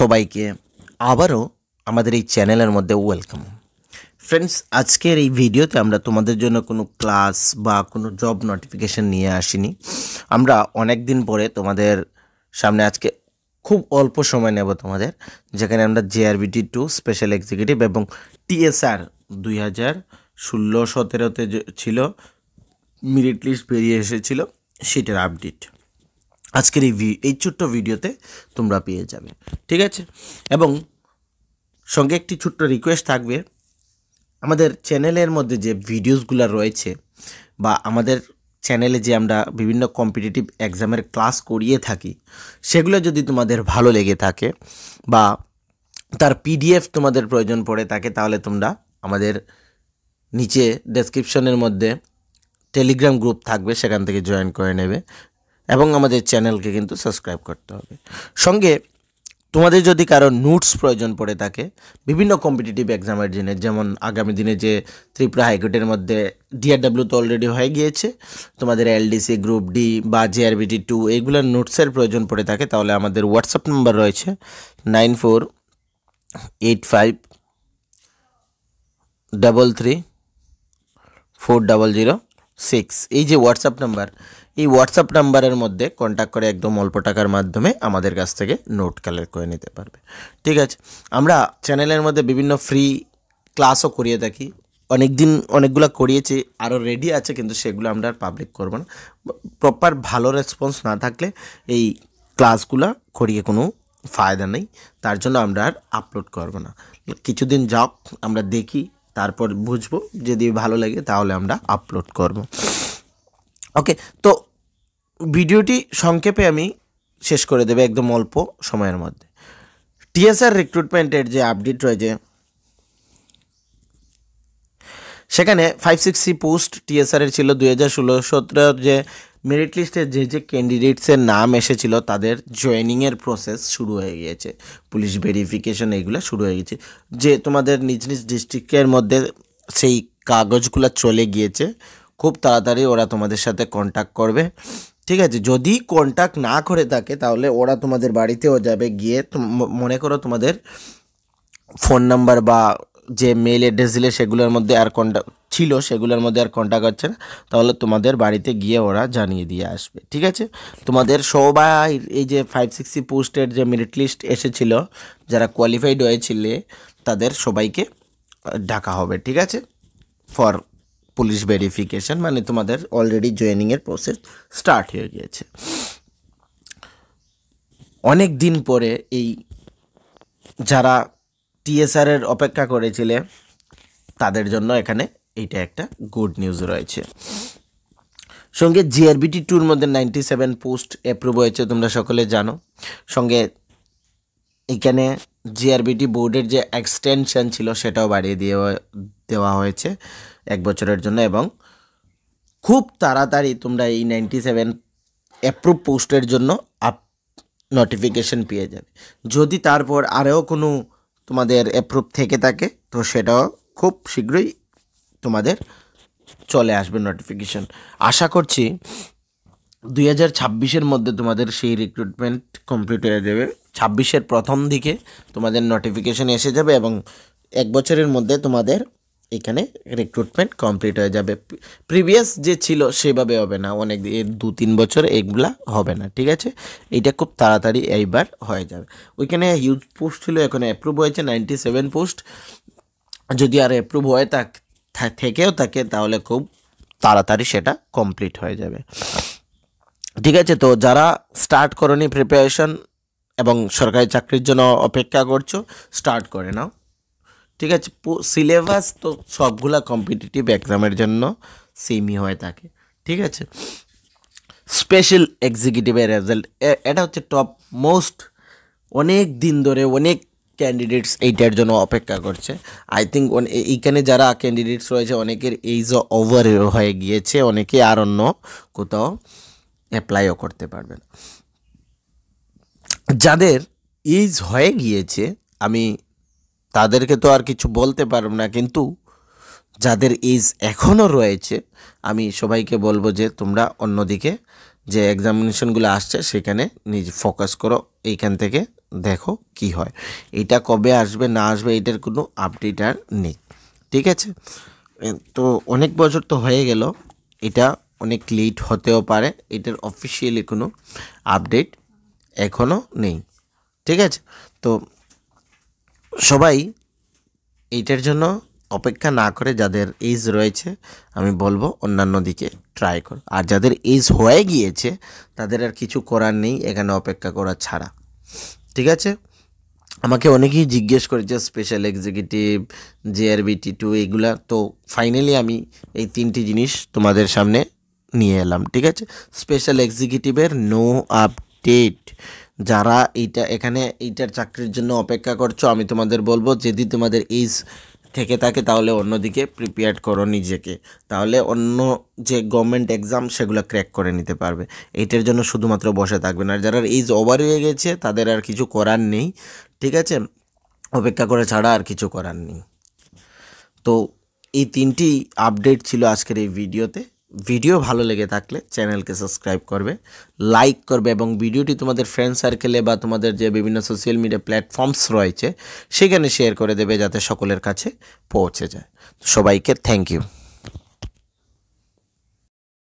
সবাইকে আবারও আমাদের এই চ্যানেলের মধ্যে ওয়েলকাম। ফ্রেন্ডস, আজকের এই ভিডিওতে আমরা তোমাদের জন্য কোনো ক্লাস বা কোনো জব নোটিফিকেশন নিয়ে আসিনি। আমরা অনেক দিন পরে তোমাদের সামনে আজকে খুব অল্প সময় নেব তোমাদের, যেখানে আমরা JRBT 2 স্পেশাল এক্সিকিউটিভ এবং TSR 2016-17 ছিল মেরিট লিস্ট বেরিয়ে এসেছিল, সেটার আপডেট আজকের এই ছোট্ট ভিডিওতে তোমরা পেয়ে যাবে, ঠিক আছে? এবং সঙ্গে একটি ছোট্ট রিকোয়েস্ট থাকবে, আমাদের চ্যানেলের মধ্যে যে ভিডিওসগুলো রয়েছে বা আমাদের চ্যানেলে যে আমরা বিভিন্ন কম্পিটিটিভ এক্সামের ক্লাস করিয়ে থাকি, সেগুলো যদি তোমাদের ভালো লেগে থাকে বা তার PDF তোমাদের প্রয়োজন পড়ে থাকে, তাহলে তোমরা আমাদের নিচে ডেসক্রিপশনের মধ্যে টেলিগ্রাম গ্রুপ থাকবে, সেখান থেকে জয়েন করে নেবে এবং আমাদের চ্যানেলকে কিন্তু সাবস্ক্রাইব করতে হবে। সঙ্গে তোমাদের যদি কারো নোটস প্রয়োজন পড়ে থাকে বিভিন্ন কম্পিটিটিভ এক্সামের জন্য, যেমন আগামী দিনে যে ত্রিপুরা হাইকোর্টের মধ্যে DRW তো অলরেডি হয়ে গিয়েছে, তোমাদের LDC গ্রুপ D বা JRBT 2 এইগুলোর নোটসের প্রয়োজন পড়ে থাকে, তাহলে আমাদের হোয়াটসঅ্যাপ নাম্বার রয়েছে 9485334006। এই যে হোয়াটসঅ্যাপ নাম্বার, এই হোয়াটসঅ্যাপ নাম্বারের মধ্যে কন্ট্যাক্ট করে একদম অল্প টাকার মাধ্যমে আমাদের কাছ থেকে নোট কালেক্ট করে নিতে পারবে, ঠিক আছে? আমরা চ্যানেলের মধ্যে বিভিন্ন ফ্রি ক্লাসও করিয়ে থাকি, অনেকগুলো করিয়েছি, আরও রেডি আছে, কিন্তু সেগুলো আমরা আর পাবলিক করব না। প্রপার ভালো রেসপন্স না থাকলে এই ক্লাসগুলো করিয়ে কোনো ফায়দা নেই, তার জন্য আমরা আর আপলোড করব না। কিছুদিন যাক, আমরা দেখি, তারপর বুঝবো, যদি ভালো লাগে তাহলে আমরা আপলোড করব। ওকে, তো ভিডিওটি সংক্ষেপে আমি শেষ করে দেবে একদম অল্প সময়ের মধ্যে। TSR রিক্রুটমেন্টের যে আপডেট রয়েছে, সেখানে 560 পোস্ট TSR এর ছিল। 2016-17 যে মেরিট লিস্টে যে ক্যান্ডিডেটসের নাম এসেছিল, তাদের জয়েনিংয়ের প্রসেস শুরু হয়ে গিয়েছে, পুলিশ ভেরিফিকেশন এইগুলো শুরু হয়ে গেছে। যে তোমাদের নিজ নিজ ডিস্ট্রিক্টের মধ্যে সেই কাগজগুলো চলে গিয়েছে, খুব তাড়াতাড়ি ওরা তোমাদের সাথে কন্ট্যাক্ট করবে, ঠিক আছে? যদি কন্ট্যাক্ট না করে থাকে তাহলে ওরা তোমাদের বাড়িতেও যাবে, গিয়ে মনে করো তোমাদের ফোন নাম্বার বা যে মেল অ্যাড্রেস দিলে সেগুলোর মধ্যে আর কন্ট্যাক্ট ছিল, সেগুলোর মধ্যে আর কন্ট্যাক্ট হচ্ছে না, তাহলে তোমাদের বাড়িতে গিয়ে ওরা জানিয়ে দিয়ে আসবে, ঠিক আছে? তোমাদের সবাই এই যে 560 পোস্টের যে মেরিট লিস্ট এসেছিল, যারা কোয়ালিফাইড হয়েছিলে তাদের সবাইকে ডাকা হবে, ঠিক আছে? ফর পুলিশ ভেরিফিকেশন, মানে তোমাদের অলরেডি জয়েনিংয়ের প্রসেস স্টার্ট হয়ে গিয়েছে। অনেক দিন পরে এই যারা TSR এর অপেক্ষা করেছিলে তাদের জন্য এখানে এইটা একটা গুড নিউজ রয়েছে। সঙ্গে JRBT 2-র মধ্যে 97 পোস্ট অ্যাপ্রুভ হয়েছে, তোমরা সকলে জানো। সঙ্গে এখানে JRBT বোর্ডের যে এক্সটেনশন ছিল সেটাও বাড়িয়ে দেওয়া হয়েছে 1 বছরের জন্য, এবং খুব তাড়াতাড়ি তোমরা এই 97 অ্যাপ্রুভ পোস্টের জন্য নোটিফিকেশন পেয়ে যাবে। যদি তারপর আরও কোনো তোমাদের অ্যাপ্রুভ থেকে থাকে, তো সেটাও খুব শীঘ্রই তোমাদের চলে আসবে নোটিফিকেশন। আশা করছি 2026-এর মধ্যে তোমাদের সেই রিক্রুটমেন্ট কমপ্লিট হয়ে যাবে। 26-এর প্রথম দিকে তোমাদের নোটিফিকেশন এসে যাবে এবং 1 বছরের মধ্যে তোমাদের এখানে রিক্রুটমেন্ট কমপ্লিট হয়ে যাবে। প্রিভিয়াস যে ছিল সেভাবে হবে না, অনেক 2-3 বছর এগুলা হবে না, ঠিক আছে? এইটা খুব তাড়াতাড়ি এইবার হয়ে যাবে। ওইখানে হিউজ পোস্ট ছিল, এখানে অ্যাপ্রুভ হয়েছে 97 পোস্ট। যদি আর অ্যাপ্রুভ হয়ে থেকেও থাকে তাহলে খুব তাড়াতাড়ি সেটা কমপ্লিট হয়ে যাবে, ঠিক আছে? তো যারা স্টার্ট করনি প্রিপারেশন এবং সরকারি চাকরির জন্য অপেক্ষা করছো, স্টার্ট করে নাও, ঠিক আছে? সিলেবাস তো সবগুলা কম্পিটিটিভ এক্সামের জন্য সেমই হয়ে থাকে, ঠিক আছে? স্পেশাল এক্সিকিউটিভের রেজাল্ট এটা হচ্ছে টপ মোস্ট, অনেক দিন ধরে অনেক ক্যান্ডিডেটস এইটার জন্য অপেক্ষা করছে। আই থিঙ্ক এইখানে যারা ক্যান্ডিডেটস রয়েছে অনেকের এইজও ওভার হয়ে গিয়েছে, অনেকে আর অন্য কোথাও অ্যাপ্লাইও করতে পারবে না। যাদের এইজ হয়ে গিয়েছে আমি তাদেরকে তো আর কিছু বলতে পারব না, কিন্তু যাদের এজ এখনও রয়েছে আমি সবাইকে বলবো যে তোমরা অন্যদিকে যে এক্সামিনেশনগুলো আসছে সেখানে নিজে ফোকাস করো, এইখান থেকে দেখো কি হয়। এটা কবে আসবে না আসবে এটার কোনো আপডেট আর নেই, ঠিক আছে। তো অনেক বছর তো হয়ে গেল, এটা অনেক লেট হতেও পারে, এটার অফিসিয়ালি কোনো আপডেট এখনও নেই, ঠিক আছে। তো সবাই এইটার জন্য অপেক্ষা না করে যাদের এজ রয়েছে আমি বলবো অন্যান্য দিকে ট্রাই কর, আর যাদের এজ হয়ে গিয়েছে তাদের আর কিছু করার নেই এখানে অপেক্ষা করা ছাড়া, ঠিক আছে। আমাকে অনেকেই জিজ্ঞেস করেছে স্পেশাল এক্সিকিউটিভ, JRBT2 এগুলা, তো ফাইনালি আমি এই 3টি জিনিস তোমাদের সামনে নিয়ে এলাম, ঠিক আছে। স্পেশাল এক্সিকিউটিভের নো আপডেট, যারা এখানে এইটার চাকরির জন্য অপেক্ষা করছো আমি তোমাদের বলবো যদি তোমাদের এজ থেকে থাকে তাহলে অন্যদিকে প্রিপেয়ার করো নিজেকে, তাহলে অন্য যে গভর্নমেন্ট এক্সাম সেগুলো ক্র্যাক করে নিতে পারবে। এইটার জন্য শুধুমাত্র বসে থাকবে না, আর যারা এজ ওভার হয়ে গেছে তাদের আর কিছু করার নেই, ঠিক আছে, অপেক্ষা করে ছাড়া আর কিছু করার নেই। তো এই 3টি আপডেট ছিল আজকের এই ভিডিওতে। ভিডিও ভালো লেগে থাকলে চ্যানেলকে সাবস্ক্রাইব করবে, লাইক করবে এবং ভিডিওটি তোমাদের ফ্রেন্ড সার্কেলে বা তোমাদের যে বিভিন্ন সোশ্যাল মিডিয়া প্ল্যাটফর্মস রয়েছে সেখানে শেয়ার করে দেবে যাতে সকলের কাছে পৌঁছে যায়। সবাইকে থ্যাংক ইউ।